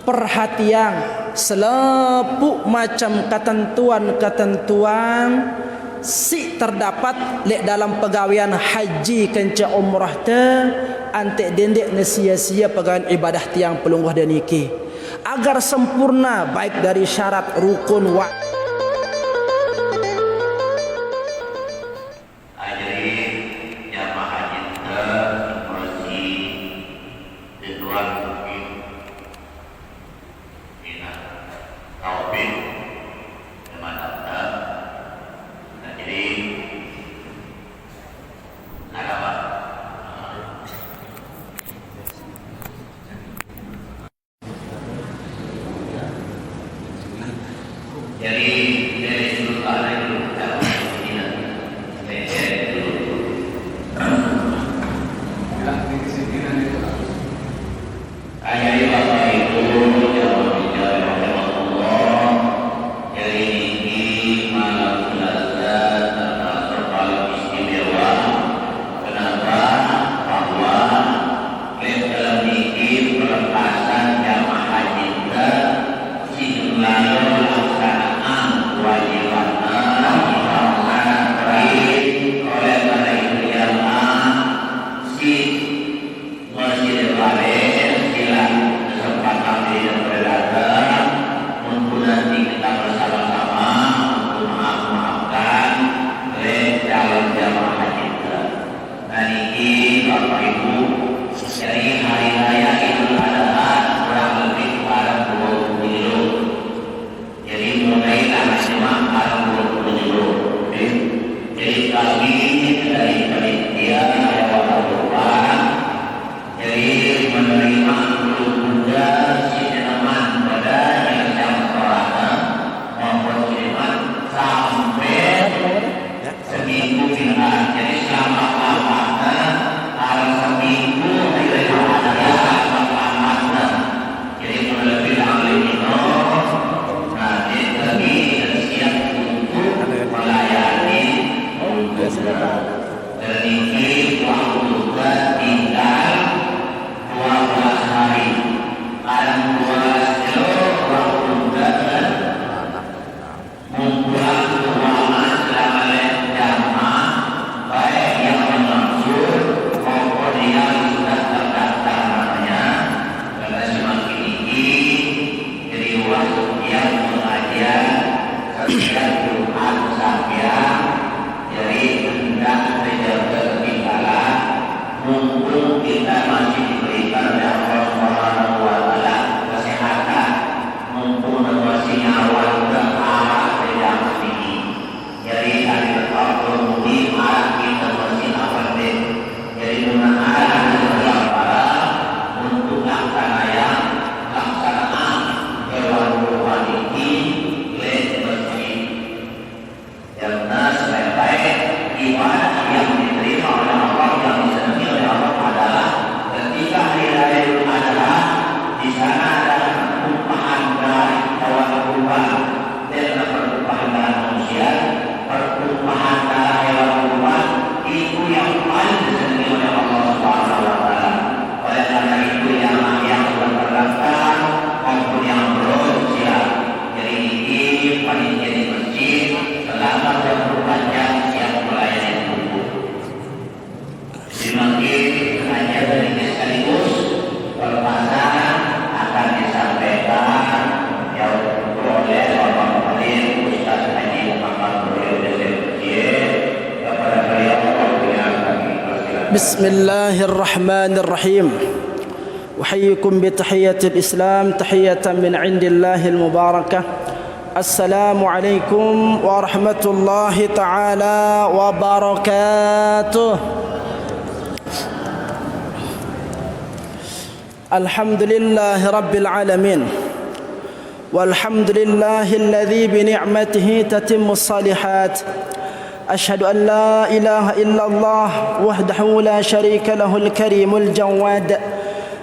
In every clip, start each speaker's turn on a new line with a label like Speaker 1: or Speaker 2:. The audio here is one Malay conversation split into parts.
Speaker 1: perhatian selepuk macam ketentuan-ketentuan si terdapat lek dalam pegawaian haji kenca umrah te antek dendek sia-sia pegawaian ibadah tiang pelungguh dan niki agar sempurna baik dari syarat rukun بسم الله الرحمن الرحيم أحييكم بتحية الإسلام تحية من عند الله المباركة السلام عليكم ورحمة الله تعالى وبركاته الحمد لله رب العالمين والحمد لله الذي بنعمته تتم الصالحات أشهد أن لا إله إلا الله وحده لا شريك له الكريم الجواد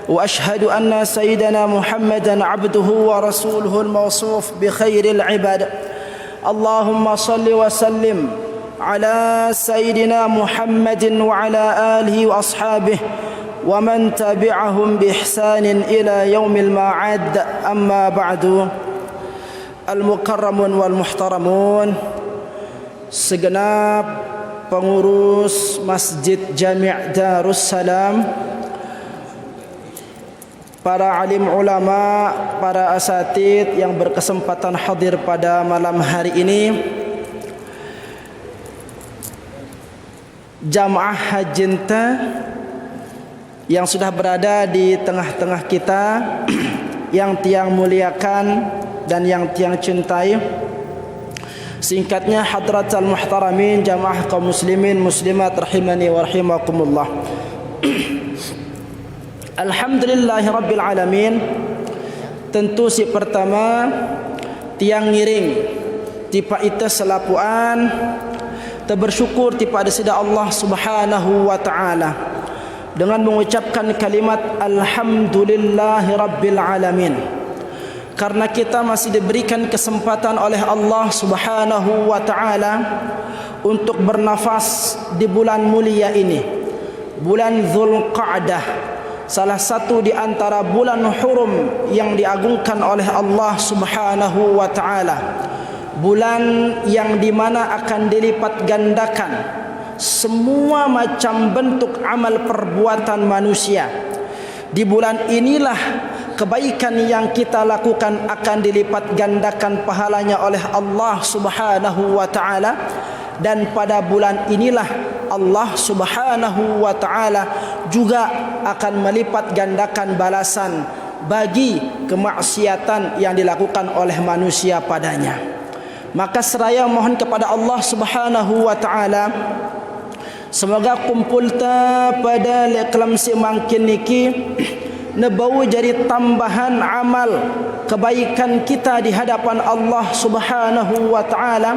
Speaker 1: وأشهد أن سيدنا محمدا عبده ورسوله الموصوف بخير العباد اللهم صل وسلم على سيدنا محمد وعلى آله وأصحابه ومن تبعهم بإحسان إلى يوم المعاد. أما بعد. Al-Mukarramun wal Muhtaramun, segenap pengurus Masjid Jami' Darussalam, para alim ulama, para asatid yang berkesempatan hadir pada malam hari ini, jamaah hajinta yang sudah berada di tengah-tengah kita, yang tiang muliakan dan yang tiang cintai. Singkatnya, hadratal muhtaramin, jamaah kaum muslimin muslimat rahimani wa rahimakumullah. Alhamdulillahi rabbil alamin. Tentu si pertama tiang ngiring tipa ita selapuan terbersyukur tipa ada sida Allah subhanahu wa ta'ala dengan mengucapkan kalimat alhamdulillahi rabbil alamin, karena kita masih diberikan kesempatan oleh Allah subhanahu wa ta'ala untuk bernafas di bulan mulia ini, bulan Dzulqa'dah, salah satu di antara bulan hurum yang diagungkan oleh Allah subhanahu wa ta'ala, bulan yang dimana akan dilipat gandakan semua macam bentuk amal perbuatan manusia. Di bulan inilah kebaikan yang kita lakukan akan dilipat gandakan pahalanya oleh Allah subhanahu wa ta'ala. Dan pada bulan inilah Allah subhanahu wa ta'ala juga akan melipat gandakan balasan bagi kemaksiatan yang dilakukan oleh manusia padanya. Maka seraya mohon kepada Allah subhanahu wa ta'ala, semoga kumpul ta pada leklam si mangkin niki nebau jadi tambahan amal kebaikan kita di hadapan Allah subhanahu wa ta'ala,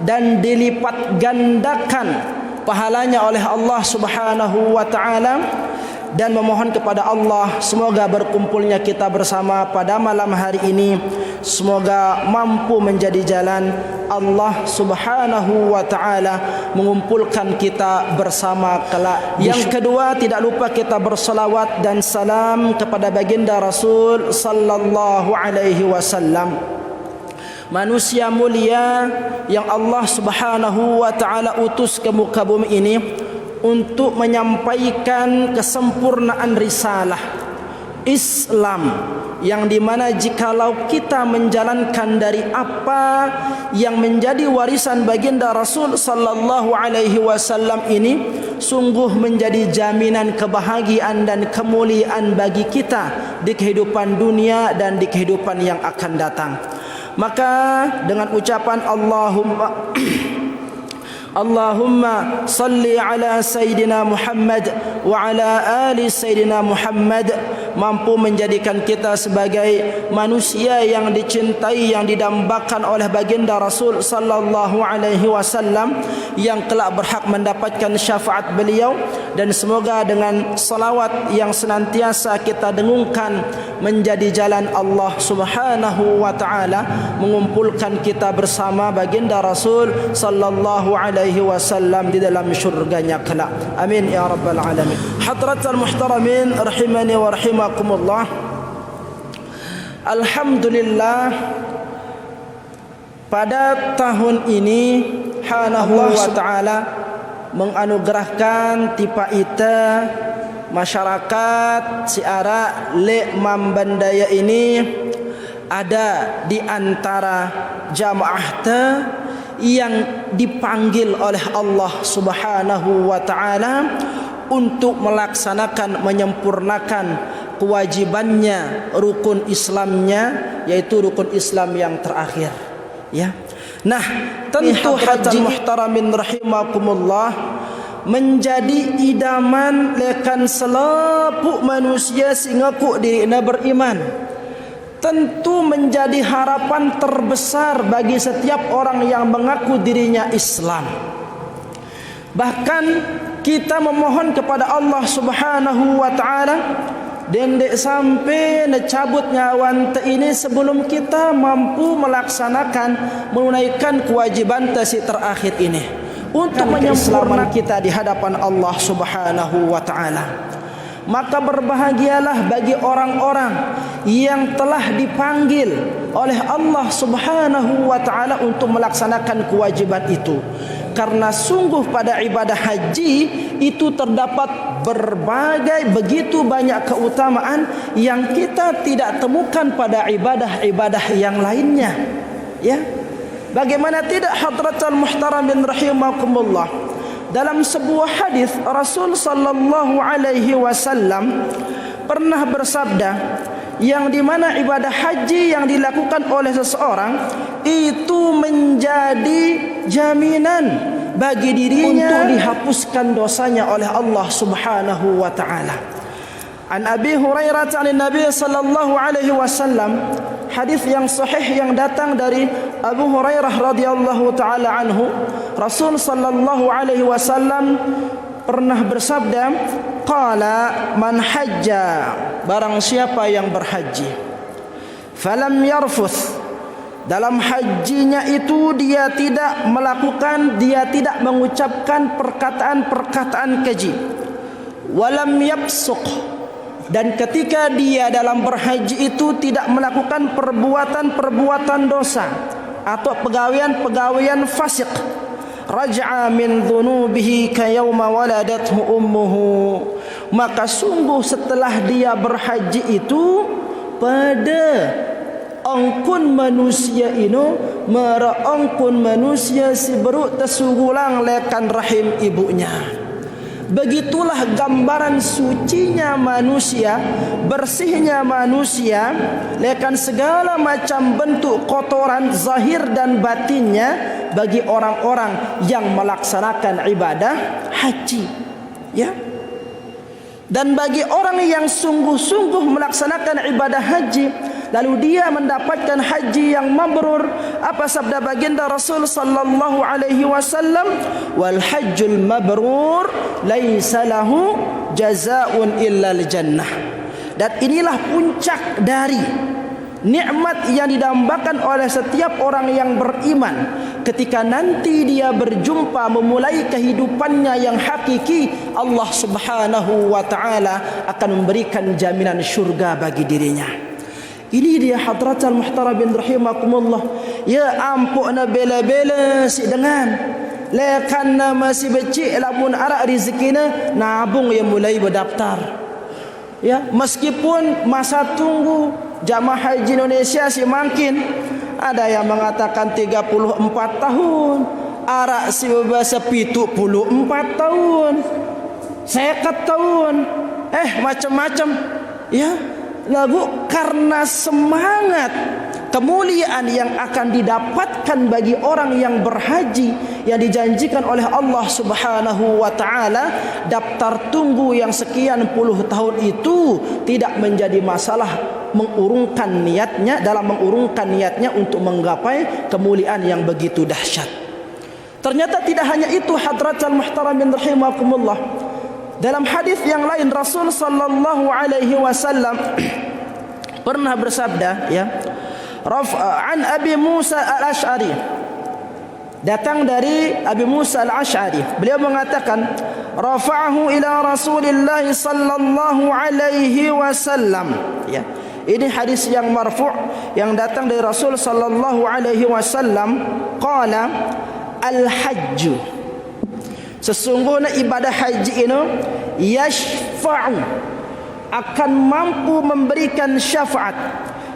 Speaker 1: dan dilipat gandakan pahalanya oleh Allah subhanahu wa ta'ala. Dan memohon kepada Allah semoga berkumpulnya kita bersama pada malam hari ini semoga mampu menjadi jalan Allah subhanahu wa ta'ala mengumpulkan kita bersama kelak. Yang kedua, tidak lupa kita bersalawat dan salam kepada baginda Rasul sallallahu alaihi wasallam, manusia mulia yang Allah subhanahu wa ta'ala utus ke muka bumi ini untuk menyampaikan kesempurnaan risalah Islam, yang dimana jikalau kita menjalankan dari apa yang menjadi warisan baginda Rasul sallallahu alaihi wasallam ini, sungguh menjadi jaminan kebahagiaan dan kemuliaan bagi kita di kehidupan dunia dan di kehidupan yang akan datang. Maka dengan ucapan Allahumma salli ala Sayyidina Muhammad wa ala ali Sayyidina Muhammad, mampu menjadikan kita sebagai manusia yang dicintai, yang didambakan oleh baginda Rasul sallallahu alaihi wasallam, yang kelak berhak mendapatkan syafaat beliau. Dan semoga dengan salawat yang senantiasa kita dengungkan menjadi jalan Allah subhanahu wa ta'ala mengumpulkan kita bersama baginda Rasul sallallahu alaihi wasallam di dalam syurganya kelak. Amin ya rabbal alamin. Hadratal muhtaramin rahimani wa rahimakumullah. Alhamdulillah, pada tahun ini Allah wa ta'ala menganugerahkan tipa ita masyarakat siara le mambandaya ini ada di antara jamaah ta yang dipanggil oleh Allah subhanahu wa ta'ala untuk melaksanakan, menyempurnakan kewajibannya, rukun Islamnya, yaitu rukun Islam yang terakhir, ya. Nah, tentu haji muhtaramin rahimakumullah menjadi idaman lekan selapuk manusia sehingga ku dina beriman. Tentu menjadi harapan terbesar bagi setiap orang yang mengaku dirinya Islam. Bahkan kita memohon kepada Allah subhanahu wa ta'ala dendek sampai necabut nyawan ini sebelum kita mampu melaksanakan, menunaikan kewajiban tasi terakhir ini untuk menyempurnakan kita di hadapan Allah subhanahu wa ta'ala. Maka berbahagialah bagi orang-orang yang telah dipanggil oleh Allah Subhanahu wa taala untuk melaksanakan kewajiban itu. Karena sungguh pada ibadah haji itu terdapat begitu banyak keutamaan yang kita tidak temukan pada ibadah-ibadah yang lainnya. Ya. Bagaimana tidak hadratul muhtaramin rahimakumullah. Dalam sebuah hadis Rasul sallallahu alaihi wasallam pernah bersabda yang di mana ibadah haji yang dilakukan oleh seseorang itu menjadi jaminan bagi dirinya untuk dihapuskan dosanya oleh Allah Subhanahu wa taala. An Abi Hurairah an Nabi sallallahu alaihi wasallam, hadis yang sahih yang datang dari Abu Hurairah radhiyallahu taala anhu, Rasul sallallahu alaihi wasallam pernah bersabda, qala man hajja, barang siapa yang berhaji, falam yarfuth, dalam hajinya itu dia tidak mengucapkan perkataan-perkataan keji, walam yafsuq, dan ketika dia dalam berhaji itu tidak melakukan perbuatan-perbuatan dosa atau pegawaian-pegawaian fasik, raja'a min dhunubihi ka yauma waladathu ummuhu, maka sungguh setelah dia berhaji itu pada angkun manusia ini meraangkun manusia si beruk tersugulang lekan rahim ibunya. Begitulah gambaran sucinya manusia, bersihnya manusia lekan segala macam bentuk kotoran zahir dan batinnya bagi orang-orang yang melaksanakan ibadah haji. Ya. Dan bagi orang yang sungguh-sungguh melaksanakan ibadah haji, lalu dia mendapatkan haji yang mabrur, apa sabda baginda Rasul sallallahu alaihi wasallam, wal hajjul mabrur laisa lahu jazaa'un illa al jannah. Dan inilah puncak dari nikmat yang didambakan oleh setiap orang yang beriman ketika nanti dia berjumpa memulai kehidupannya yang hakiki, Allah Subhanahu wa taala akan memberikan jaminan syurga bagi dirinya. Ini dia hadratul muhtarabin rahimakumullah. Ya ampun bela-bela si dengan lekan masih becik lamun arak rezekina nabung yang mulai berdaftar. Ya, meskipun masa tunggu jamaah haji Indonesia si makin ada yang mengatakan 34 tahun, arak si bahasa 74 tahun, 50 tahun, macam-macam. Ya, lagu karena semangat kemuliaan yang akan didapatkan bagi orang yang berhaji yang dijanjikan oleh Allah Subhanahu wa taala, daftar tunggu yang sekian puluh tahun itu tidak menjadi masalah mengurungkan niatnya untuk menggapai kemuliaan yang begitu dahsyat. Ternyata tidak hanya itu hadratul muhtaramin rahimakumullah. Dalam hadis yang lain Rasul sallallahu alaihi wasallam pernah bersabda, ya, an Abi Musa al-Ash'ari, datang dari Abi Musa al-Ash'ari, beliau mengatakan rafa'ahu ila Rasulillah sallallahu alaihi wasallam. Ya, ini hadis yang marfu' yang datang dari Rasul sallallahu alaihi wasallam, qala al-hajju, sesungguhnya ibadah haji ini yashfa'u, akan mampu memberikan syafaat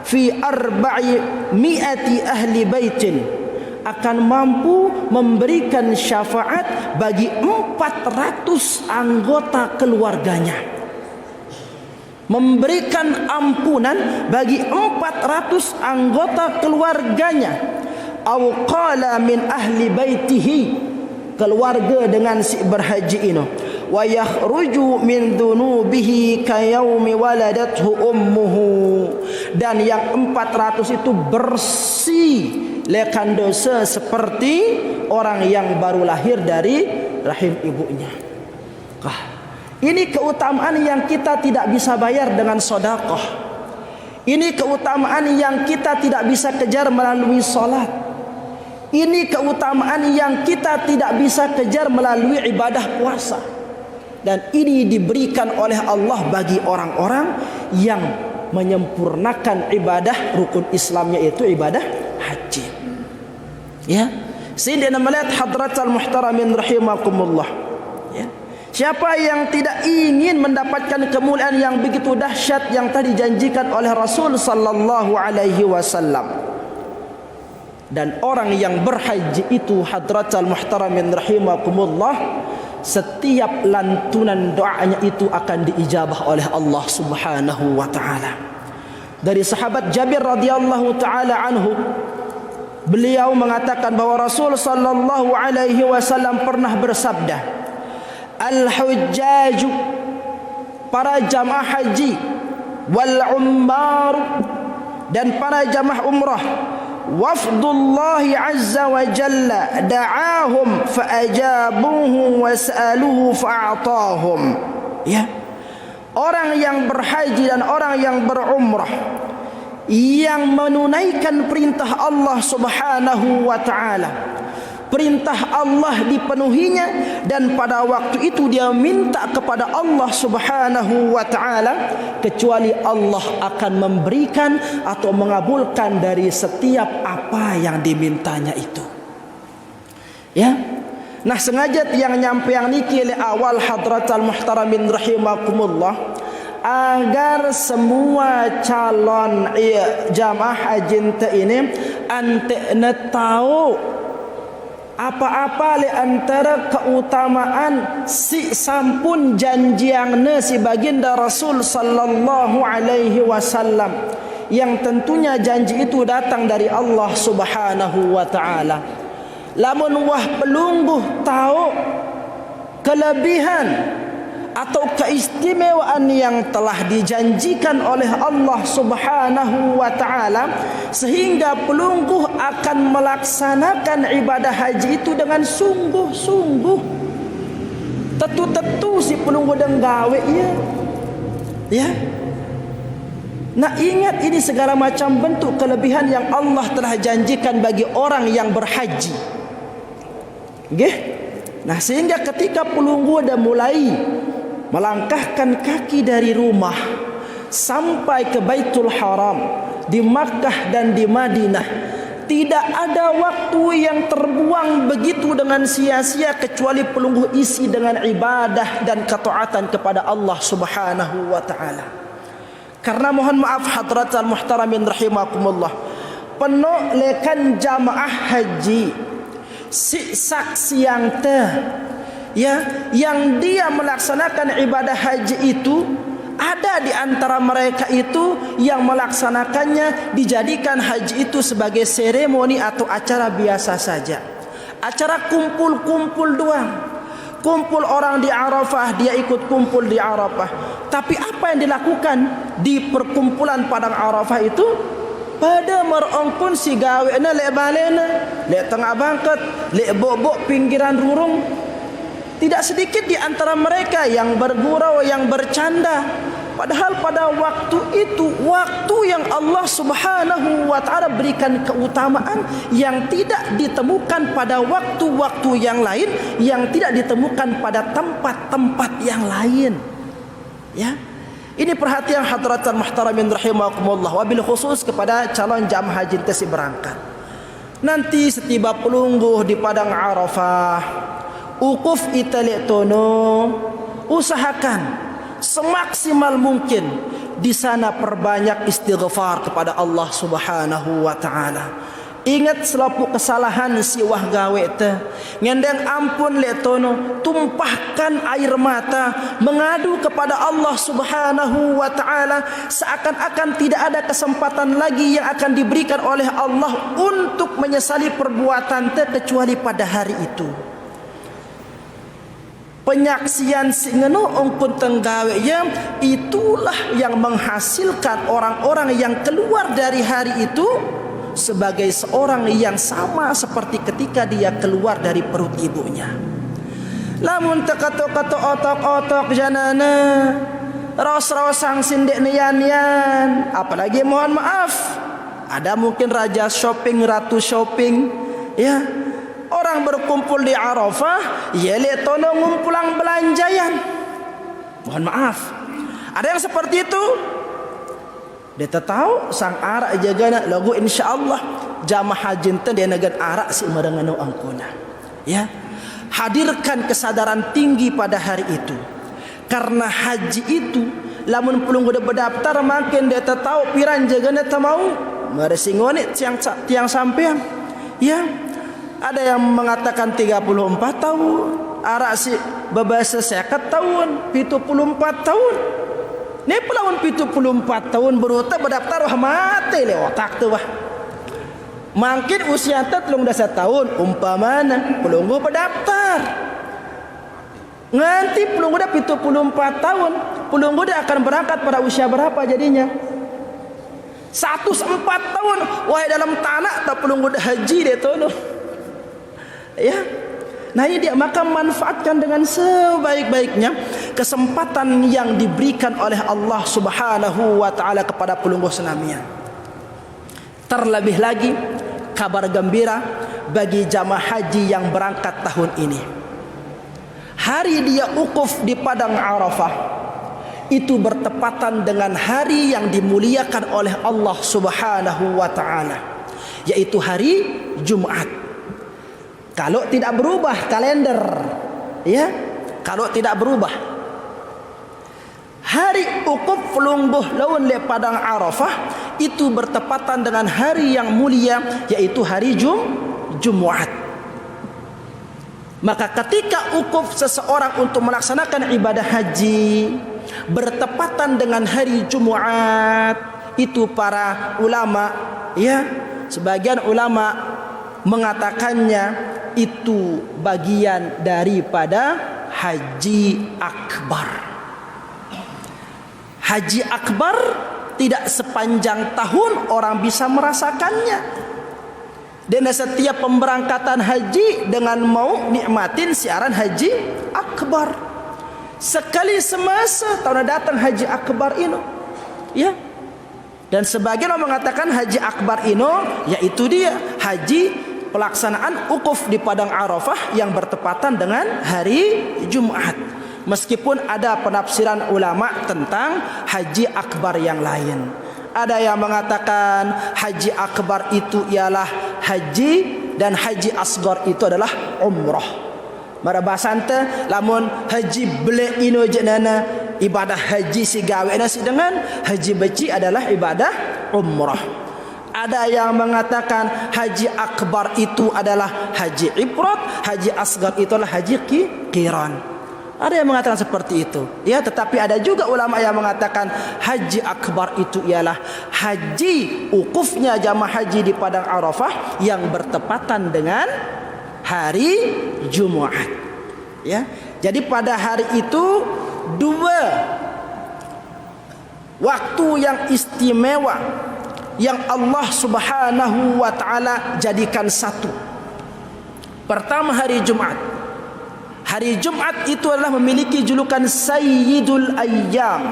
Speaker 1: fi 400 ahli baitin, akan mampu memberikan syafaat bagi 400 anggota keluarganya, memberikan ampunan bagi 400 anggota keluarganya. Aw qala min ahli baitihi, keluarga dengan si berhaji ini, wa yakhruju min dhunubihi ka yaumi waladathu ummuhu, dan yang 400 itu bersih lekan dosa seperti orang yang baru lahir dari rahim ibunya. Ini keutamaan yang kita tidak bisa bayar dengan sedekah. Ini keutamaan yang kita tidak bisa kejar melalui salat. Ini keutamaan yang kita tidak bisa kejar melalui ibadah puasa. Dan ini diberikan oleh Allah bagi orang-orang yang menyempurnakan ibadah rukun Islamnya, itu ibadah haji. Ya, sehingga melihat hadratal muhtaramin rahimakumullah. Ya, siapa yang tidak ingin mendapatkan kemuliaan yang begitu dahsyat yang tadi dijanjikan oleh Rasul sallallahu alaihi wasallam. Dan orang yang berhaji itu hadratal muhtaramin rahimakumullah, setiap lantunan doanya itu akan diijabah oleh Allah Subhanahu wa taala. Dari sahabat Jabir radhiyallahu taala anhu, beliau mengatakan bahwa Rasul sallallahu alaihi wasallam pernah bersabda, "Al-hujjaju," para jamaah haji, "wal ummar," dan para jamaah umrah, "wafdullahi azza wa jalla da'ahum fa'ajabuhu was'aluhu fa'atahum." Ya, orang yang berhaji dan orang yang berumrah yang menunaikan perintah Allah Subhanahu wa taala, perintah Allah dipenuhinya, dan pada waktu itu dia minta kepada Allah Subhanahu wa taala, kecuali Allah akan memberikan atau mengabulkan dari setiap apa yang dimintanya itu. Ya. Nah, sengaja yang nyampe yang niki awal hadratal muhtaramin rahimakumullah, agar semua calon jamaah haji ini ante tahu apa-apa li antara keutamaan si sampun janjiangna si baginda Rasul sallallahu alaihi wasallam, yang tentunya janji itu datang dari Allah Subhanahu wa taala. Lamun wah pelungguh tahu kelebihan atau keistimewaan yang telah dijanjikan oleh Allah Subhanahu wa taala, sehingga pelungguh akan melaksanakan ibadah haji itu dengan sungguh-sungguh. Tetu-tetu si pelungguh denggawe ya. Nah, ingat ini segala macam bentuk kelebihan yang Allah telah janjikan bagi orang yang berhaji. Nggih. Nah, sehingga ketika pelungguh dah mulai melangkahkan kaki dari rumah sampai ke Baitul Haram di Makkah dan di Madinah, tidak ada waktu yang terbuang begitu dengan sia-sia kecuali pelungguh isi dengan ibadah dan ketaatan kepada Allah Subhanahu wa taala. Karena mohon maaf hadratal muhtaramin rahimakumullah, penuh lekan jamaah haji si saksi yang yang dia melaksanakan ibadah haji itu, ada di antara mereka itu yang melaksanakannya dijadikan haji itu sebagai seremoni atau acara biasa saja, acara kumpul-kumpul doang. Kumpul orang di Arafah, dia ikut kumpul di Arafah. Tapi apa yang dilakukan di perkumpulan padang Arafah itu? Pada merongkun si gawena lek balena, lek tengah bangket, lek bobok pinggiran rurung. Tidak sedikit di antara mereka yang bergurau, yang bercanda. Padahal pada waktu itu, waktu yang Allah Subhanahu wa ta'ala berikan keutamaan yang tidak ditemukan pada waktu-waktu yang lain, yang tidak ditemukan pada tempat-tempat yang lain. Ya, ini perhatian hadratan muhtaramin rahimakumullah, wabil khusus kepada calon jamaah haji yang berangkat. Nanti setiba pelungguh di padang Arafah, ukuf italik tono, usahakan semaksimal mungkin di sana perbanyak istighfar kepada Allah Subhanahu wa taala. Ingat selapu kesalahan si wah gawe teh, ngendeng ampun le tono, tumpahkan air mata mengadu kepada Allah Subhanahu wa taala, seakan-akan tidak ada kesempatan lagi yang akan diberikan oleh Allah untuk menyesali perbuatan teh kecuali pada hari itu. Penyaksian singeno ongkun tenggawe yang itulah yang menghasilkan orang-orang yang keluar dari hari itu sebagai seorang yang sama seperti ketika dia keluar dari perut ibunya. Lamun tekato-kato otok-otok janana, ros-rosang sindek nian-nian, apalagi mohon maaf, ada mungkin raja shopping, ratu shopping, ya. Orang berkumpul di Arafah, yele tono ngumpulang belanjayan. Mohon maaf. Ada yang seperti itu. Dia tahu sang arak jaga nak lagu insyaallah jamaah haji ente dia nagan arak si marangan angkuna. Ya. Hadirkan kesadaran tinggi pada hari itu. Karena haji itu lamun pulung udah berdaftar makin dia tahu piran jaga nak mau meresingonit tiang sampean. Ya. Ada yang mengatakan 34 tahun, arak si babasa 50 tahun, 74 tahun. Ni pelawan 74 tahun beruta berdaftar wah mati le otak tu wah. Mungkin usia enta 13 tahun umpamana pelunggu berdaftar. Nganti pelunggu dah 74 tahun, pelunggu dah akan berangkat pada usia berapa jadinya? 104 tahun. Wahai dalam tanah tak pelunggu dah haji dia tu. Ya. Nah ini dia, maka manfaatkan dengan sebaik-baiknya kesempatan yang diberikan oleh Allah Subhanahu wa taala kepada pelungguh Islamiyah. Terlebih lagi kabar gembira bagi jamaah haji yang berangkat tahun ini. Hari dia wukuf di padang Arafah itu bertepatan dengan hari yang dimuliakan oleh Allah Subhanahu wa taala, yaitu hari Jumat. Kalau tidak berubah kalender, ya, kalau tidak berubah hari wukuf pelungguh lawan le padang Arafah itu bertepatan dengan hari yang mulia, yaitu hari Jumat. Maka ketika wukuf seseorang untuk melaksanakan ibadah haji bertepatan dengan hari Jumat, itu para ulama, ya, sebagian ulama mengatakannya itu bagian daripada haji akbar. Haji akbar tidak sepanjang tahun orang bisa merasakannya. Dan setiap pemberangkatan haji dengan mau nikmatin siaran haji akbar. Sekali semasa tahun datang haji akbar ini, ya. Dan sebagian orang mengatakan haji akbar ini yaitu dia haji pelaksanaan wukuf di padang Arafah yang bertepatan dengan hari Jumat. Meskipun ada penafsiran ulama tentang haji akbar yang lain. Ada yang mengatakan haji akbar itu ialah haji dan haji asgar itu adalah umrah. Mara basante lamun haji bele ino jenana ibadah haji si gawe nasi dengan haji beci adalah ibadah umrah. Ada yang mengatakan haji akbar itu adalah haji ibrat, haji asgar itu adalah haji qiran. Ada yang mengatakan seperti itu. Ya, tetapi ada juga ulama yang mengatakan haji akbar itu ialah haji wukufnya jamaah haji di padang Arafah yang bertepatan dengan hari Jumat. Ya. Jadi pada hari itu dua waktu yang istimewa yang Allah Subhanahu wa taala jadikan satu. Pertama hari Jumat. Hari Jumat itu adalah memiliki julukan Sayyidul Ayyam,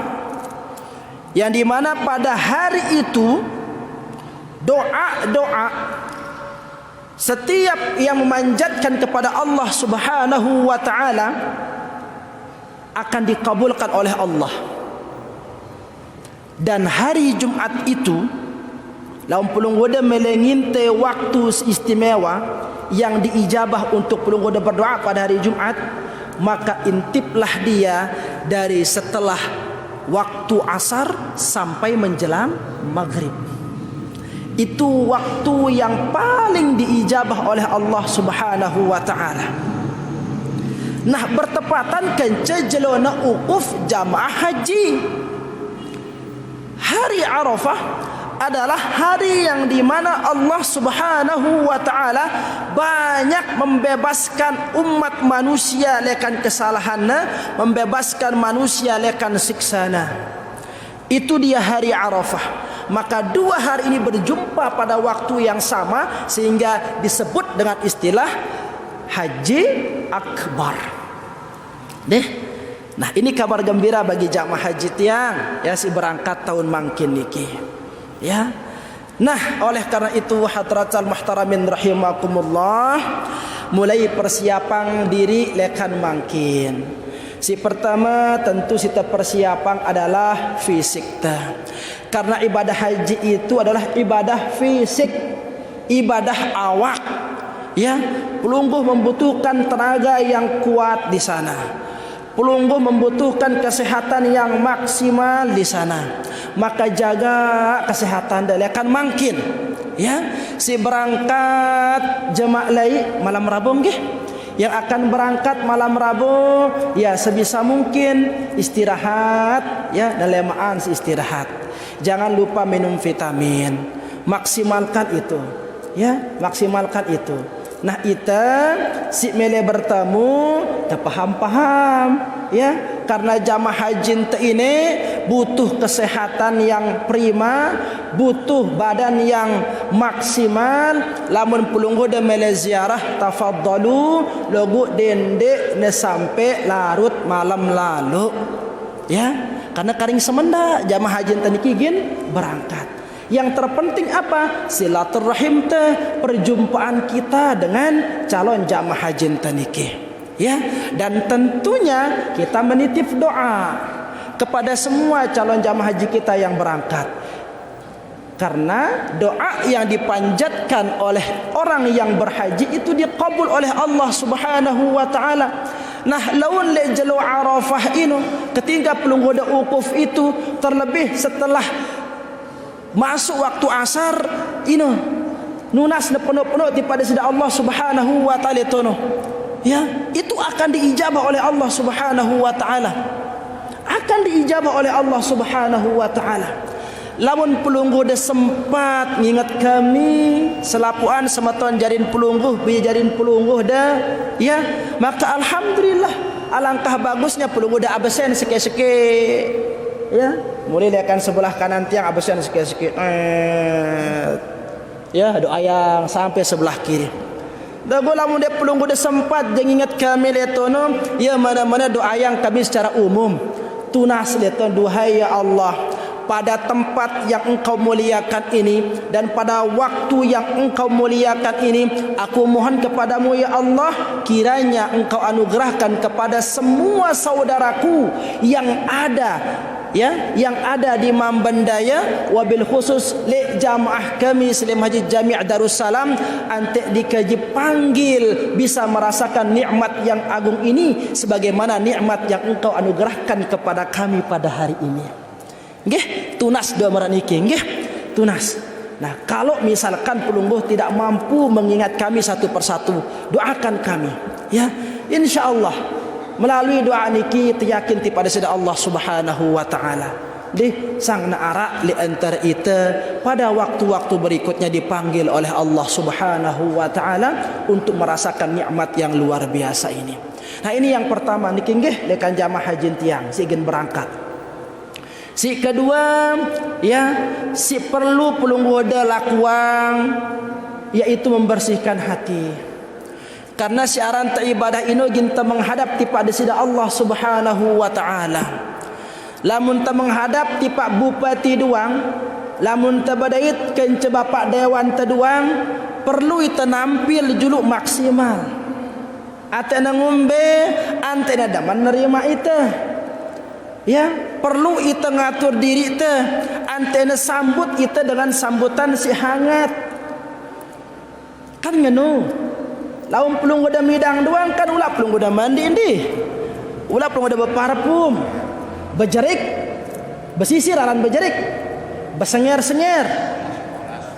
Speaker 1: yang dimana pada hari itu doa-doa setiap yang memanjatkan kepada Allah Subhanahu wa taala akan dikabulkan oleh Allah. Dan hari Jumat itu lawan pelungguda melenginte waktu istimewa yang diijabah untuk pelungguda berdoa pada hari Jumat, maka intiplah dia dari setelah waktu asar sampai menjelang maghrib. Itu waktu yang paling diijabah oleh Allah Subhanahu wa taala. Nah, bertepatan kence jelona wukuf jamaah haji. Hari Arafah adalah hari yang dimana Allah Subhanahu wa ta'ala banyak membebaskan umat manusia lekan kesalahannya, membebaskan manusia lekan siksana. Itu dia hari Arafah. Maka dua hari ini berjumpa pada waktu yang sama sehingga disebut dengan istilah haji akbar. Nah, ini kabar gembira bagi jamaah haji tiang ya si berangkat tahun mangkin niki. Ya. Nah, oleh karena itu hadratal muhtaramin rahimakumullah, mulai persiapan diri lekan mangkin. Si pertama tentu kita persiapan adalah fisik ta. Karena ibadah haji itu adalah ibadah fisik, ibadah awak. Ya, pelungguh membutuhkan tenaga yang kuat di sana. Pelungguh membutuhkan kesehatan yang maksimal di sana. Maka jaga kesehatan dia akan makin. Ya, si berangkat jemaah lai malam Rabu nggih. Yang akan berangkat malam Rabu ya sebisa mungkin istirahat ya, dan lemaan si istirahat. Jangan lupa minum vitamin. Maksimalkan itu. Ya, maksimalkan itu. Nah, ita si mele bertemu terpaham-paham ya, karena jamaah haji ini butuh kesehatan yang prima, butuh badan yang maksimal. Lamun pelunggu de mele ziarah tafaddalu logu dendek ne sampai larut malam lalu ya, karena karing semenda jamaah haji taniki gin berangkat. Yang terpenting apa? Silaturahim teh, perjumpaan kita dengan calon jamaah haji taniki. Ya, dan tentunya kita menitip doa kepada semua calon jamaah haji kita yang berangkat. Karena doa yang dipanjatkan oleh orang yang berhaji itu dikabul oleh Allah Subhanahu wa taala. Nah, laun le jalu Arafah ini ketika pelunggu da ukuf itu, terlebih setelah masuk waktu asar ini nunas penuh-penuh daripada sida Allah Subhanahu wa taala itu, ya, itu akan diijabah oleh Allah Subhanahu wa taala. Akan diijabah oleh Allah Subhanahu wa taala. Lamun pelungguh dah sempat ngingat kami selapuan sematuan jarin pelungguh, jarin pelungguh dah ya, maka alhamdulillah, alangkah bagusnya pelungguh dah absen sikit-sikit. Ya, mulai lihatkan sebelah kanan tiang absen sikit-sikit. Ya, doa yang sampai sebelah kiri. Dagu lamun dia pelunggu dia sempat dia ingat kami letono, ya mana-mana doa yang kami secara umum tunas letono, duhai ya Allah, pada tempat yang engkau muliakan ini dan pada waktu yang engkau muliakan ini, aku mohon kepadamu ya Allah, kiranya engkau anugerahkan kepada semua saudaraku yang ada, ya, yang ada di Mambandaya, wabil khusus li jamaah kami Muslim Haji Jami' Darussalam, ante dikaji panggil bisa merasakan nikmat yang agung ini sebagaimana nikmat yang engkau anugerahkan kepada kami pada hari ini. Nggih, tunas doa meraniki, nggih, tunas. Nah, kalau misalkan pelungguh tidak mampu mengingat kami satu persatu, doakan kami, ya, insyaallah melalui doa niki yakin pada sida Allah Subhanahu wa taala di sang naara li antara ita pada waktu-waktu berikutnya dipanggil oleh Allah Subhanahu wa taala untuk merasakan nikmat yang luar biasa ini. Nah, ini yang pertama niki nggih lekan jamaah haji tiang si ingin berangkat. Si kedua ya, si perlu pelungguh da lakuang yaitu membersihkan hati. Karena siaran ibadah ini kita menghadap pada sida Allah Subhanahu wa taala. Lamun ta menghadap ti Pak Bupati duang, lamun ta badait kence Bapak Dewan ta duang, perlu ita nampil juluk maksimal. Atena ngombe, antena daman nerima ita. Ya, perlu ita ngatur diri ita, antena sambut ita dengan sambutan si hangat. Kan ngenu. Laun pelungguh dah midang doang kan ulah pelungguh dah mandi ini. Ulah pelungguh dah berparfum, berjerik, bersisir aran berjerik, bersenger-senger.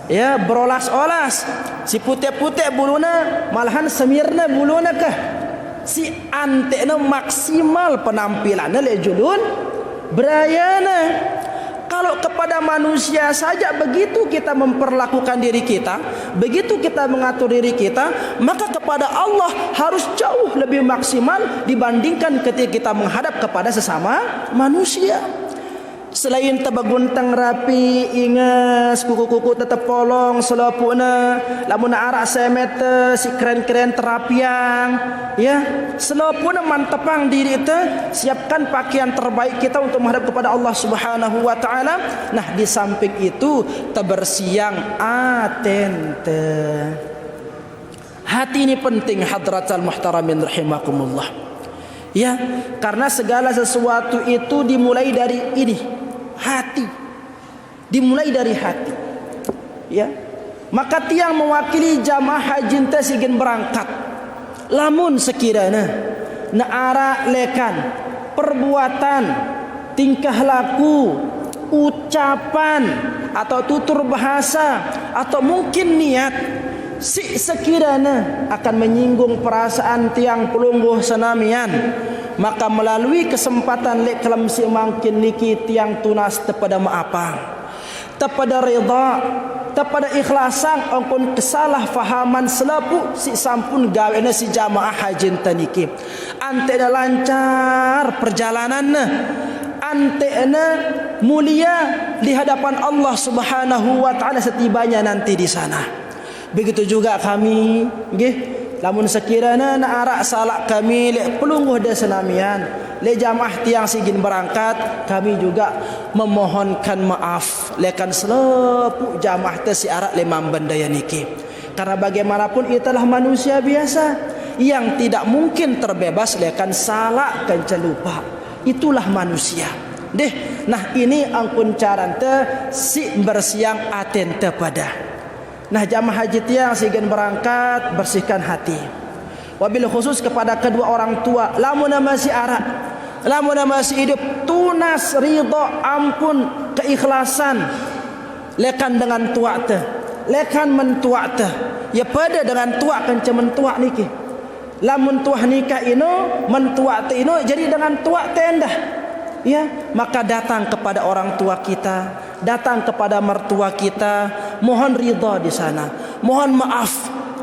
Speaker 1: Ya, berolas-olas. Si putih-putih buluna malahan semirna buluna kah. Si antena maksimal penampilannya le julun berayana. Kalau kepada manusia saja begitu kita memperlakukan diri kita, begitu kita mengatur diri kita, maka kepada Allah harus jauh lebih maksimal dibandingkan ketika kita menghadap kepada sesama manusia. Selain tabaguntang rapi, ingas kuku-kuku tetap polong selopuna, lamun arak semeter si keren-keren terapiang, ya, selopuna mantepang diri itu, siapkan pakaian terbaik kita untuk menghadap kepada Allah Subhanahu wa taala. Nah, di samping itu tabersiang atente. Hati ini penting hadratal muhtaramin rahimakumullah. Ya, karena segala sesuatu itu dimulai dari ini, hati. Dimulai dari hati. Ya. Maka tiang mewakili jamaah haji teh sigin berangkat. Lamun sekiranya naara lekan perbuatan, tingkah laku, ucapan atau tutur bahasa atau mungkin niat si sekiranya akan menyinggung perasaan tiang pelungguh senamian, maka melalui kesempatan lek kelam si mangkin niki tiang tunas tepada maafang, tepada rida, tepada ikhlasan angkun kesalahfahaman selapu si sampun gawena si jamaah haji taniki ante lancar perjalanannya, ante mulia di hadapan Allah Subhanahu wa taala setibanya nanti di sana. Begitu juga kami, nggih, lamun sekiranya na arak salak kami le pelungguh de senamian, le jamaah tiang sigin berangkat, kami juga memohonkan maaf lekan selepuk jamaah te si arak le mamban daya niki. Karena bagaimanapun itulah manusia biasa yang tidak mungkin terbebas lekan salah kan celupa. Itulah manusia. Deh, nah ini angkun carante si bersiang aten tepada. Nah jamaah haji tiang sigin berangkat bersihkan hati. Wabil khusus kepada kedua orang tua, lamun masih arak, lamun masih hidup, tunas ridha ampun keikhlasan lekan dengan tua teh, lekan mentua teh. Ya pada dengan tua kan cemen tua niki. Lamun tua nikah ino mentua teh ino jadi dengan tua tendah. Ya, maka datang kepada orang tua kita, datang kepada mertua kita, mohon ridha di sana, mohon maaf.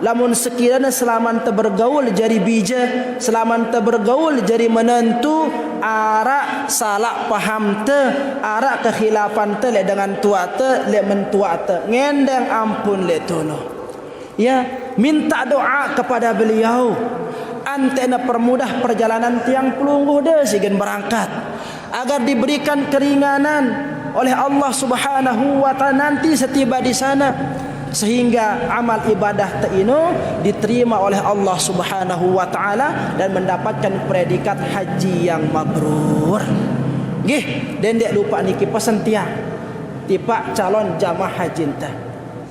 Speaker 1: Lamun sekiranya selaman te bergaul jadi bija, selaman te bergaul jadi menentu arak salah paham te, arak kekhilafan te le dengan tua te, le mentua te, ngendeng ampun le tono. Ya, minta doa kepada beliau, antena permudah perjalanan tiang pelungguh de sigin berangkat, agar diberikan keringanan oleh Allah Subhanahu wa taala nanti setiba di sana, sehingga amal ibadah teino diterima oleh Allah Subhanahu wa taala dan mendapatkan predikat haji yang mabrur. Nggih, dan dek lupa niki pesan tiang tipa calon jamaah haji teh.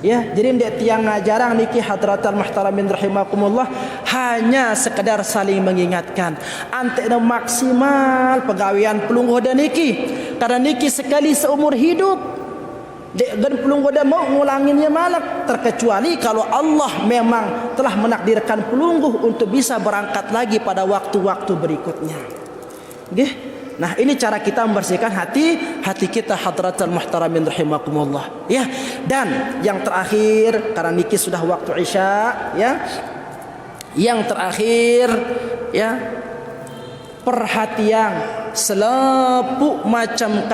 Speaker 1: Ya, jadi dek tiang ngajarang niki hadratal muhtaramin rahimakumullah hanya sekedar saling mengingatkan. Ante maksimal pegawaian pelungguh dan niki, karena niki sekali seumur hidup. Dan pelungguh dan mau ngulanginnya malak, terkecuali kalau Allah memang telah menakdirkan pelungguh untuk bisa berangkat lagi pada waktu-waktu berikutnya. Nggih. Nah, ini cara kita membersihkan hati kita hadratul muhtaramin rahimakumullah. Ya. Dan yang terakhir, karena niki sudah waktu Isya, ya. Yang terakhir, ya, perhatian selepuk macam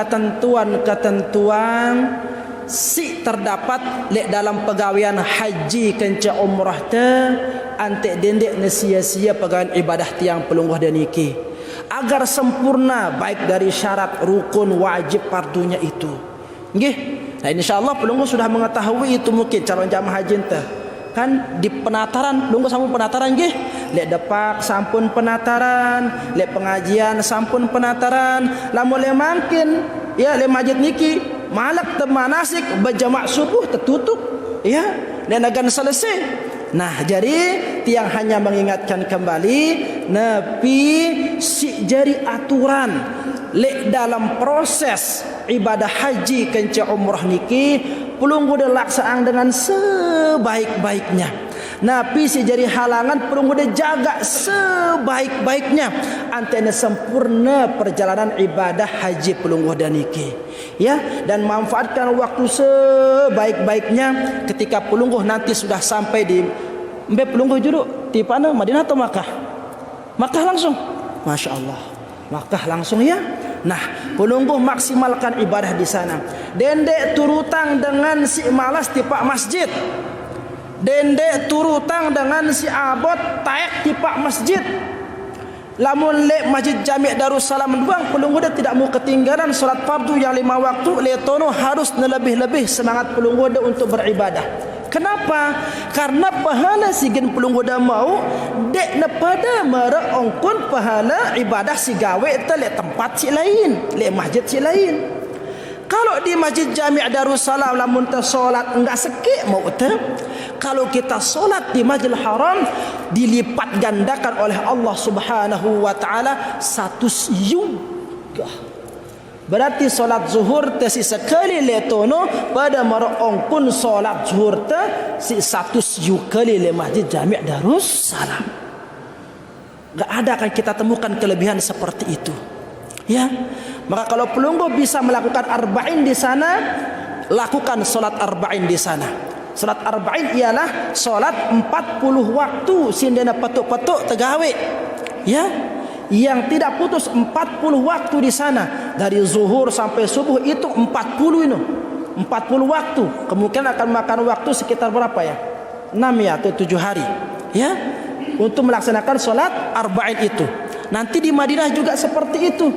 Speaker 1: ketentuan si terdapat lek dalam pegawaian haji kenca umrah te ante dendek sia-sia pegawaian ibadah tiang pelungguh dan niki, agar sempurna baik dari syarat rukun wajib fardunya itu. Nggih. Nah, insyaallah pelungguh sudah mengetahui itu mungkin calon jamaah haji teh. Kan di penataran pelungguh sampun penataran nggih. Lek depak sampun penataran, lek pengajian sampun penataran, lamun le mangkin ya le masjid niki malak te manasik berjamaah subuh tertutup ya dan akan selesai. Nah, jadi tiang hanya mengingatkan kembali nepi si jari aturan lek dalam proses ibadah haji kenca umrah niki pelungguh dilaksanakan dengan sebaik-baiknya. Napi si jari halangan pelungguh dia jaga sebaik-baiknya antena sempurna perjalanan ibadah haji pelungguh dan niki. Ya, dan manfaatkan waktu sebaik-baiknya ketika pelungguh nanti sudah sampai di pelungguh juru di mana Madinah atau Makkah? Makkah langsung. Masya Allah, Makkah langsung ya. Nah, pelungguh maksimalkan ibadah di sana. Dendek turutang dengan si malas di pak masjid. Dendek turutang dengan si abot taek di pak masjid. Lamun le masjid Jami' Darussalam buang pelungguh dia tidak mau ketinggalan salat fardu yang 5 waktu, le tono harus lebih-lebih semangat pelungguh dia untuk beribadah. Kenapa? Karena pahala sigen pelunggu dah mau dek na pada mara ongkon pahala ibadah si gawe te le tempat si lain, le masjid si lain. Kalau di Masjid Jami' Darussalam lamun ta solat enggak sekek mau te. Kalau kita solat di Masjidil Haram dilipat gandakan oleh Allah Subhanahu wa taala 100 juga. Berarti solat zuhur te si sekali letono pada merongkun solat zuhur te si 100 kali le Masjid Jami' Darussalam. Enggak ada kan kita temukan kelebihan seperti itu. Ya. Maka kalau pelunggu bisa melakukan arba'in di sana, lakukan solat arba'in di sana. Solat arba'in ialah solat 40 waktu sindena patuk-patuk tegawe. Ya. Yang tidak putus 40 waktu di sana dari zuhur sampai subuh itu 40 ini 40 waktu. Kemungkinan akan makan waktu sekitar berapa ya? 6 ya atau 7 hari ya untuk melaksanakan solat arba'in itu. Nanti di Madinah juga seperti itu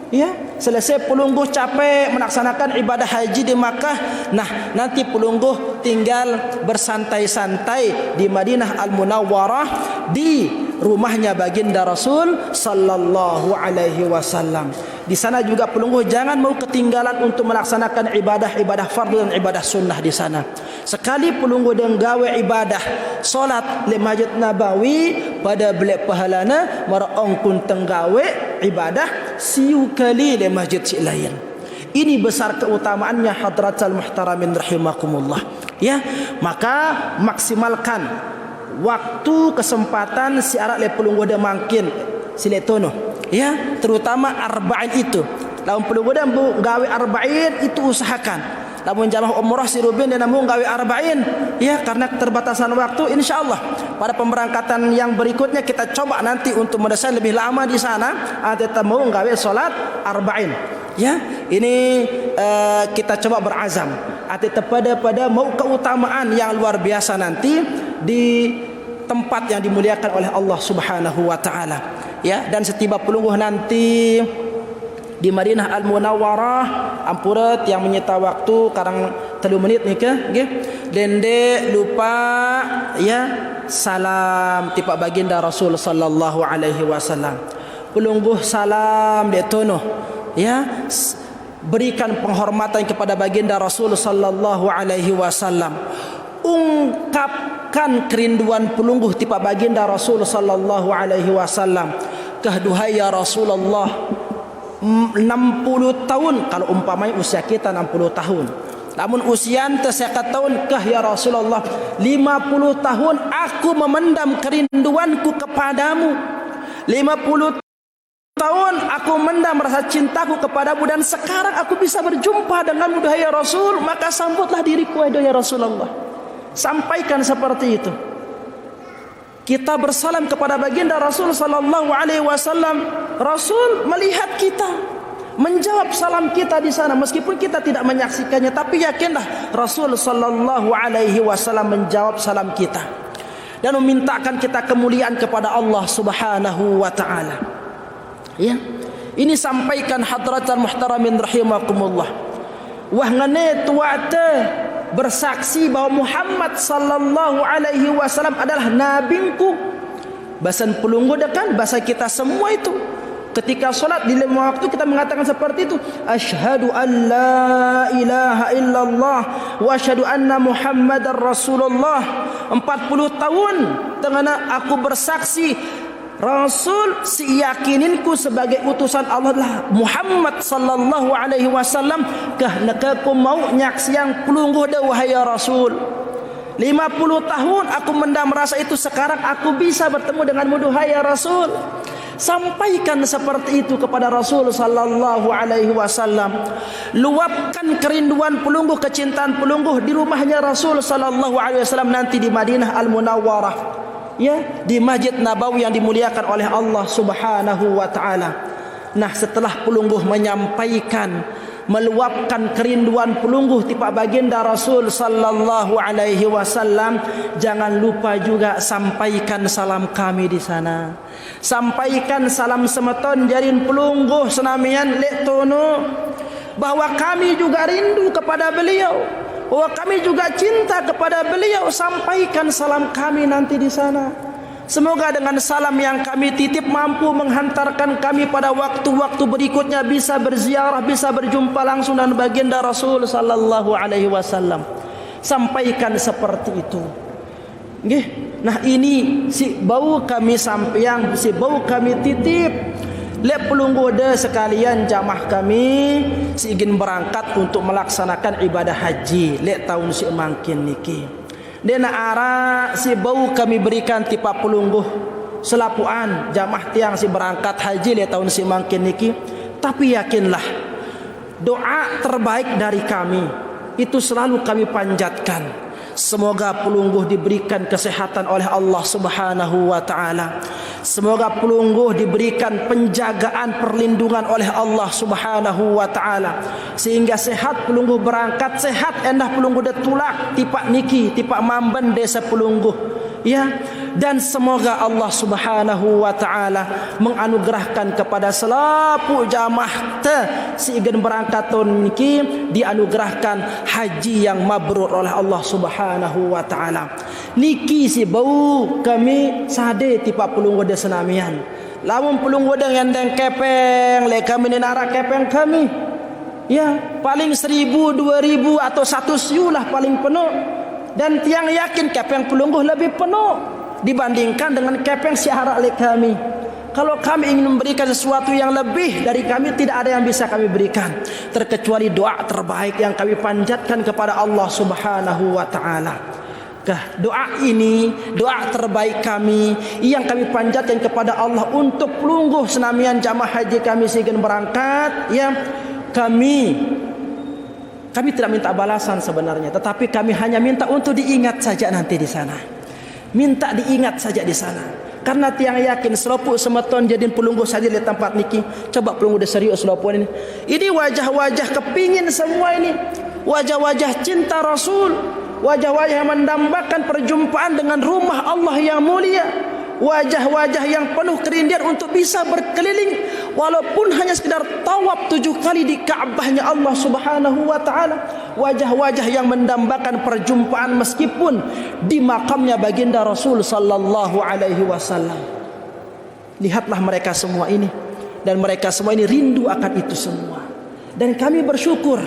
Speaker 1: ya. Selesai pelungguh capek melaksanakan ibadah haji di Makkah, nah nanti pelungguh tinggal bersantai-santai di Madinah Al-Munawwarah di rumahnya baginda Rasul sallallahu alaihi wasallam. Di sana juga pelungguh jangan mau ketinggalan untuk melaksanakan ibadah fardu dan ibadah sunnah di sana. Sekali pelungguh dan gawe ibadah solat di Masjid Nabawi pada belek pahalana maraongkun tenggawe ibadah siu kali di masjid si lain. Ini besar keutamaannya hadratal muhtaramin rahimakumullah. Ya, maka maksimalkan waktu kesempatan si arak le pelungguh de mangkin siletono ya, terutama arba'in itu. Lamun pelungguh de gawe arba'in itu usahakan. Lamun jamaah umrah si Rubin dan namun gawe arba'in ya, karena keterbatasan waktu insyaallah pada pemberangkatan yang berikutnya kita coba nanti untuk mendesain lebih lama di sana atau mau gawe salat arba'in ya. Ini kita coba berazam atau pada mau keutamaan yang luar biasa nanti di tempat yang dimuliakan oleh Allah Subhanahu wa taala ya. Dan setiba pelungguh nanti di Madinah Al-Munawwarah ampurat yang menyita waktu karang 3 menit ni ke nggih. Dende lupa ya salam tipa baginda Rasul sallallahu alaihi wasallam. Pelungguh salam de tono ya, berikan penghormatan kepada baginda Rasul sallallahu alaihi wasallam. Ungkapkan kerinduan pelungguh tipa baginda Rasul sallallahu alaihi wasallam. Duhai ya Rasulullah, 60 tahun kalau umpamanya usia kita 60 tahun. Namun usia ente 50 tahun kah ya Rasulullah, 50 tahun aku memendam kerinduanku kepadamu. 50 tahun aku mendam rasa cintaku kepadamu dan sekarang aku bisa berjumpa denganmu duhai ya Rasul, maka sambutlah diriku ya Rasulullah. Sampaikan seperti itu. Kita bersalam kepada baginda Rasul sallallahu alaihi wasallam. Rasul melihat kita, menjawab salam kita di sana meskipun kita tidak menyaksikannya, tapi yakinlah Rasul sallallahu alaihi wasallam menjawab salam kita dan memintakan kita kemuliaan kepada Allah Subhanahu wa taala. Ya. Ini sampaikan hadratan muhtaramin rahimakumullah. Wah ngane tuate bersaksi bahwa Muhammad sallallahu alaihi wasallam adalah nabinku. Bahasan pelunggu dekan bahasa kita semua itu. Ketika solat di lima waktu kita mengatakan seperti itu. Asyhadu an la ilaha illallah wa asyhadu anna Muhammadar Rasulullah. 40 tahun tengana aku bersaksi Rasul si yakininku sebagai utusan Allah adalah Muhammad sallallahu alaihi wasallam. Kah nakaku mau nyaksiang pelungguh dah wahai ya Rasul. 50 tahun aku mendam rasa itu, sekarang aku bisa bertemu denganmu duhai ya Rasul. Sampaikan seperti itu kepada Rasul sallallahu alaihi wasallam. Luapkan kerinduan pelungguh, kecintaan pelungguh di rumahnya Rasul sallallahu alaihi wasallam nanti di Madinah Al-Munawwarah. Ya, di Masjid Nabawi yang dimuliakan oleh Allah Subhanahu wa taala. Nah, setelah pelungguh menyampaikan, meluapkan kerinduan pelungguh tipa baginda Rasul sallallahu alaihi wasallam, jangan lupa juga sampaikan salam kami di sana. Sampaikan salam semeton jarin pelungguh senamian lek tono bahwa kami juga rindu kepada beliau. bahwa kami juga cinta kepada beliau. Sampaikan salam kami nanti di sana. Semoga dengan salam yang kami titip mampu menghantarkan kami pada waktu-waktu berikutnya bisa berziarah, bisa berjumpa langsung dengan baginda Rasul sallallahu alaihi wasallam. Sampaikan seperti itu. Nggih. Nah ini si bau kami sampeang, si bau kami titip. Lek pelunggu de sekalian jamaah kami si ingin berangkat untuk melaksanakan ibadah haji lek tahun si mangkin niki. Dena ara si bau kami berikan tipa pelunggu selapuan jamaah tiang si berangkat haji lek tahun si mangkin niki. Tapi yakinlah doa terbaik dari kami itu selalu kami panjatkan. Semoga pelungguh diberikan kesehatan oleh Allah Subhanahu wa taala. Semoga pelungguh diberikan penjagaan perlindungan oleh Allah Subhanahu wa taala sehingga sehat pelungguh berangkat, sehat endah pelungguh detulak tipak niki tipak mamban desa pelungguh ya. Dan semoga Allah Subhanahu wa taala menganugerahkan kepada selapu jamaah te si ingin berangkat tahun niki dianugerahkan haji yang mabrur oleh Allah Subhanahu wa taala. Niki si bau kami sade tipa pelunggu de senamian. Lamun pelunggu de ngendeng kepeng le kami nenara kepeng kami. Ya, paling 1.000, 2.000 atau 1 lah paling penuh. Dan tiang yakin kepeng pelungguh lebih penuh dibandingkan dengan kepeng syahara oleh kami. Kalau kami ingin memberikan sesuatu yang lebih dari kami, tidak ada yang bisa kami berikan terkecuali doa terbaik yang kami panjatkan kepada Allah Subhanahu wa taala. Doa ini, doa terbaik kami yang kami panjatkan kepada Allah untuk pelungguh senamian jamaah haji kami sehingga berangkat ya. Kami tidak minta balasan sebenarnya, tetapi kami hanya minta untuk diingat saja nanti di sana. Minta diingat saja di sana. Karena tiang yakin selopuk semeton jadiin pelungguh saja di tempat niki. Coba pelungguh dah serius selopuk ini. Ini wajah-wajah kepingin semua ini. Wajah-wajah cinta Rasul. Wajah-wajah yang mendambakan perjumpaan dengan rumah Allah yang mulia. Wajah-wajah yang penuh kerinduan untuk bisa berkeliling walaupun hanya sekedar tawaf 7 kali di Ka'bahnya Allah Subhanahu wa taala. Wajah-wajah yang mendambakan perjumpaan meskipun di makamnya baginda Rasul sallallahu alaihi wasallam. Lihatlah mereka semua ini, dan mereka semua ini rindu akan itu semua. Dan kami bersyukur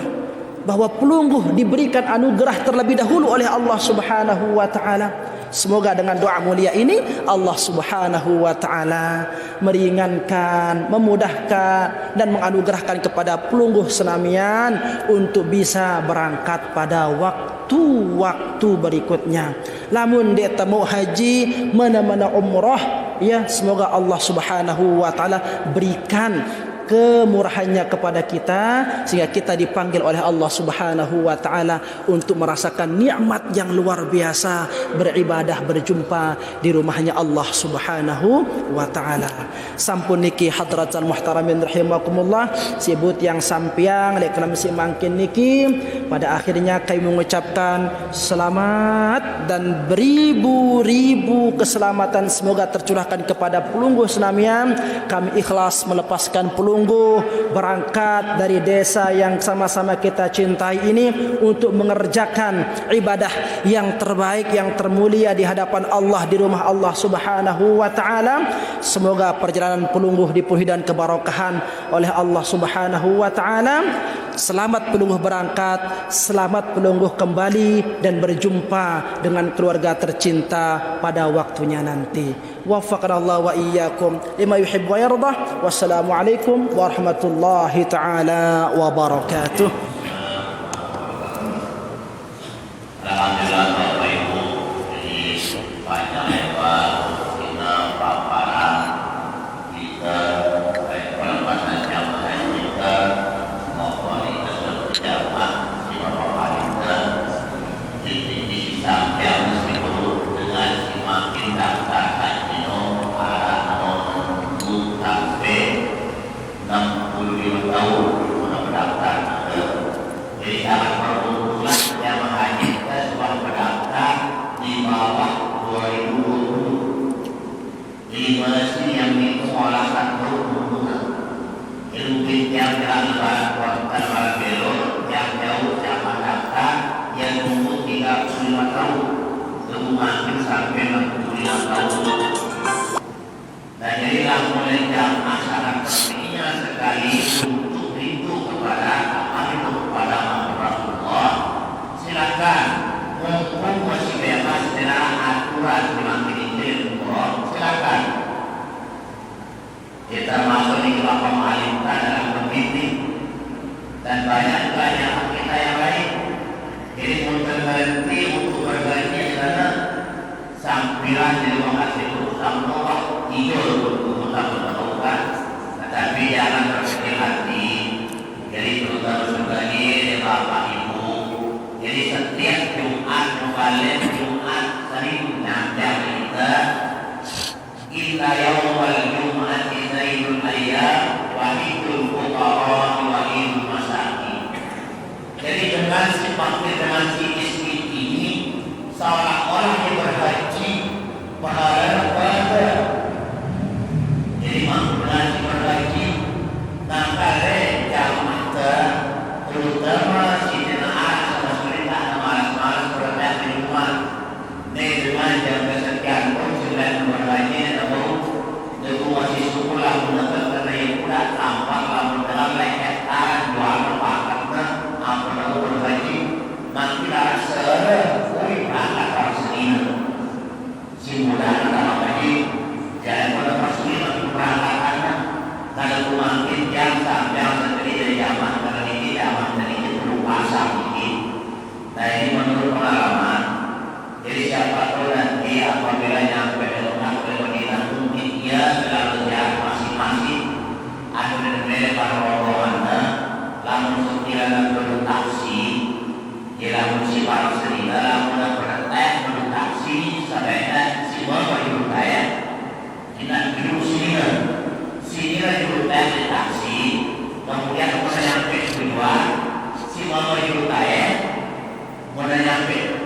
Speaker 1: bahwa pelungguh diberikan anugerah terlebih dahulu oleh Allah Subhanahu wa taala. Semoga dengan doa mulia ini Allah Subhanahu wa taala meringankan, memudahkan dan menganugerahkan kepada pelungguh senamian untuk bisa berangkat pada waktu-waktu berikutnya. Lamun dia temu haji, mana-mana umrah ya, semoga Allah Subhanahu wa taala berikan kemurahannya kepada kita sehingga kita dipanggil oleh Allah Subhanahu wa taala untuk merasakan nikmat yang luar biasa beribadah berjumpa di rumahnya Allah Subhanahu wa taala. Sampun niki hadratan muhtaramin rahimakumullah, sibut yang sampiang lek kana mesti mangkin niki pada akhirnya kami mengucapkan selamat dan beribu-ribu keselamatan semoga tercurahkan kepada pelungguh senamian. Kami ikhlas melepaskan pelungguh berangkat dari desa yang sama-sama kita cintai ini untuk mengerjakan ibadah yang terbaik, yang termulia di hadapan Allah, di rumah Allah Subhanahu wa taala. Semoga perjalanan pelungguh dipenuhi dan keberkahan oleh Allah Subhanahu wa taala. Selamat pelungguh berangkat, selamat pelungguh kembali dan berjumpa dengan keluarga tercinta pada waktunya nanti. Waffaqanallahu wa iyyakum lima yuhibbu wa yardah. Wassalamualaikum warahmatullahi taala wabarakatuh.
Speaker 2: Alhamdulillah Bapak Ibu, ini panjang lebar kita paparan kita baik pelepasan jamaah kita maupun kita berjamaah di beberapa kita di sampai meskipun dengan semakin daftar haji arah menunggu sampai 65 tahun mendaftar. Jadi sangat perkumpulan jamaah haji kita sudah mendaftar di bawah 2020. Di masjid yang disekolahkan perkumpulan. Ilmu yang jalan kota Malabelo yang jauh jamaah daftar yang makin sampai 65 tahun. Dan jadilah mulai jamaah syarat pentingnya sekali untuk rindu kepada Rasulullah. Silakan, mumpung masih bebas dengan aturan semakin izin umroh, silakan. Kita masuk di kelapa malimkan dalam pembimbing dan banyak kita yang lain. Jadi untuk berhenti untuk berbagi karena sampiran di rumah kasih utang Allah hijau untuk utang-utang, tetapi jangan berkecil hati. Jadi terus berbagi di bapak ibu. Jadi setiap Jumat kembali Jumat sering nyamper kita. Illa yawmal Jum'ati zaidul ayyam wa hidul fuqara wa hidul masakin. Jadi dengan sifat ini seolah-olah dia berhaji pahala pada. Jadi dengan berhaji nakale jamaah terutama si jemaah sama sekali tak malas-malas berada di rumah. Dengan jam kesekian pun sudah berhaji atau masih sekolah mendapat karena yang pula tampak lalu dalam hektaran jual pakatnya apa lalu berhaji makinlah seorang berangkat parsina si mudah dalam haji jangan pada parsina berangkatannya kalau makin jam sendiri dari zaman karena ini zaman dari itu perlu pasang ini. Nah ini menurut pengalaman. Jadi siapa tahu nanti apabila nyampe di rumah Madinah mungkin dia selalu jalan masing-masing ada dari para rombongan lamun sekiranya perlu taksi dia lamun si para serina lamun bertek perlu taksi sebaiknya si bawa juru kaya kita juru sini juru kaya di taksi kemudian kalau nyampe tujuan si bawa juru kaya mau nyampe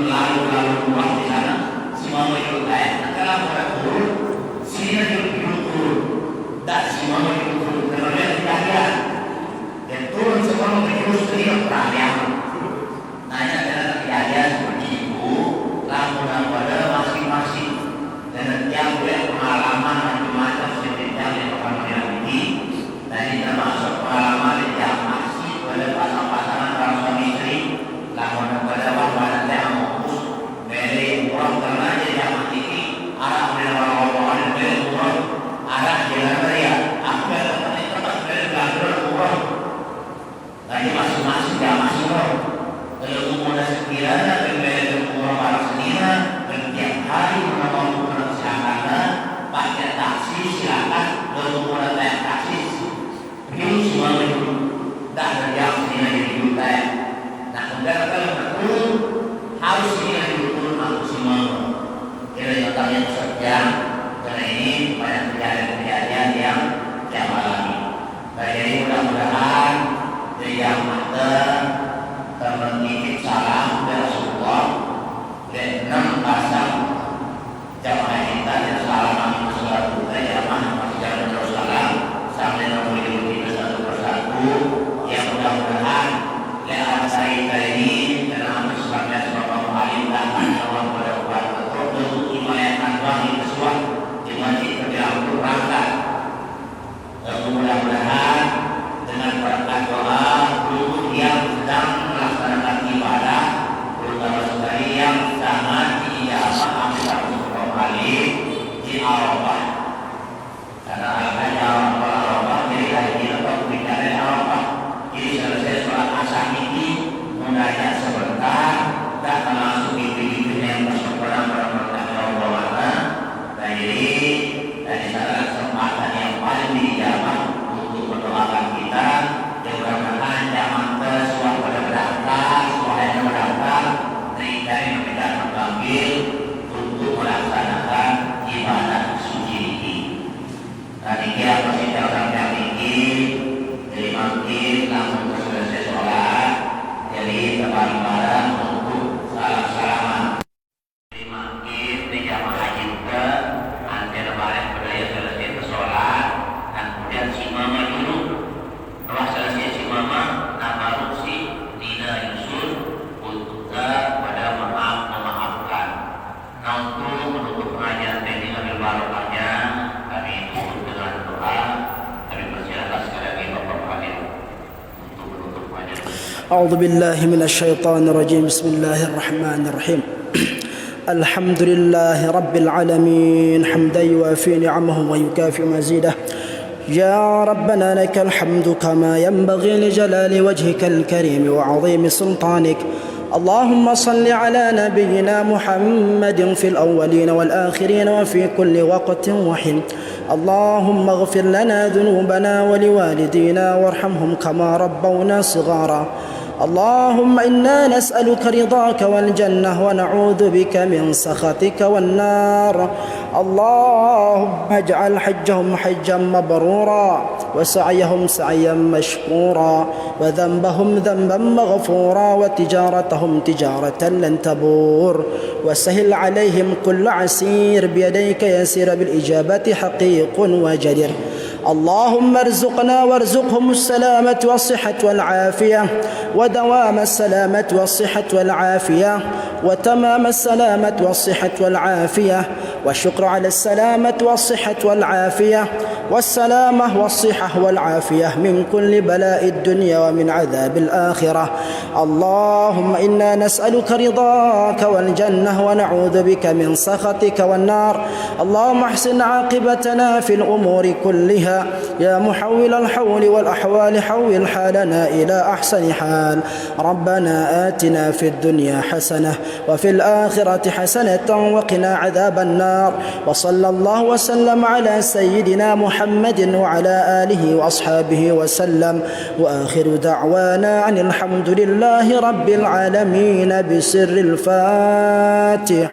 Speaker 2: lalu buang di sana si mama itu kayak kalau mau turun sini juga turun dan si mama itu turun kemudian kalian dan turun semua terus terus peralihan nanya dengan kejadian seperti itu lamun pada masing-masing dan yang boleh pengalaman macam-macam seperti yang dilakukan ini tadi termasuk pengalaman yang masih pada pasangan-pasangan orang suami istri lamun pada waktu dari orang karena dia ini arah orang dari orang arah jalan raya aku yang tetap dari orang tadi masing-masing dia masih orang kalau kemudian sekiranya dari orang para senina setiap hari menonton silakan pakai taksi silakan kemudian naik taksi itu semua itu dah dari yang senina jadi juta nah kemudian kalau betul harus ini kira-kira yang sedang karena ini banyak kejadian yang alami. Jadi mudah-mudahan yang ada termenitip salam dari Rasulullah dan 6 pasang jamaah kita dan salam surat kita jamaah masih jalan terus salam sampai nomor kita satu persatu yang mudah-mudahan lewat saya ini dan amat sebabnya sebab alim dan Allah pada wangi kesuat di masjid terjauh berangkat. Mudah-mudahan dengan berkat doa guru yang sedang melaksanakan ibadah, terutama sekali yang sangat diijabah Amsal kembali di Arafah. Karena adanya Arafah jadi hari ini atau bicara Arafah. Jadi selesai sholat asar ini mudahnya sebentar dan langsung pimpin yang bersyukuran jadi dari salah kesempatan yang paling dijamah untuk mendoakan kita mudah-mudahan zaman sesuai pada berangkat sesuai berangkat dari kita mengambil untuk melaksanakan ibadah suci ini. Tadi dia masih dalam yang ini dari maghrib langsung selesai sholat jadi terbalik barang untuk salam-salaman. Pada maaf memaafkan
Speaker 1: أعوذ بالله من الشيطان الرجيم. بسم الله الرحمن الرحيم. الحمد لله رب العالمين حمدا يوافي نعمه ويكافئ مزيده. يا ربنا لك الحمد كما ينبغي لجلال وجهك الكريم وعظيم سلطانك. اللهم صل على نبينا محمد في الأولين والآخرين وفي كل وقت وحين. اللهم اغفر لنا ذنوبنا ولوالدينا وارحمهم كما ربونا صغارا. اللهم إنا نسألك رضاك والجنة ونعوذ بك من سخطك والنار. اللهم اجعل حجهم حجا مبرورا وسعيهم سعيا مشكورا وذنبهم ذنبا مغفورا وتجارتهم تجارة لن تبور وسهل عليهم كل عسير بيديك يسير بالإجابة حقيق وجدير. اللهم ارزقنا وارزقهم السلامة والصحة والعافية ودوام السلامة والصحة والعافية وتمام السلامة والصحة والعافية والشكر على السلامة والصحة والعافية والسلامة والصحة والعافية من كل بلاء الدنيا ومن عذاب الآخرة. اللهم إنا نسألك رضاك والجنة ونعوذ بك من سخطك والنار. اللهم احسن عاقبتنا في الأمور كلها يا محول الحول والأحوال حول حالنا إلى أحسن حال. ربنا آتنا في الدنيا حسنة وفي الآخرة حسنة وقنا عذاب النار. وصلى الله وسلم على سيدنا محمد وعلى آله وأصحابه وسلم. وآخر دعوانا أن الحمد لله رب العالمين بسر الفاتح.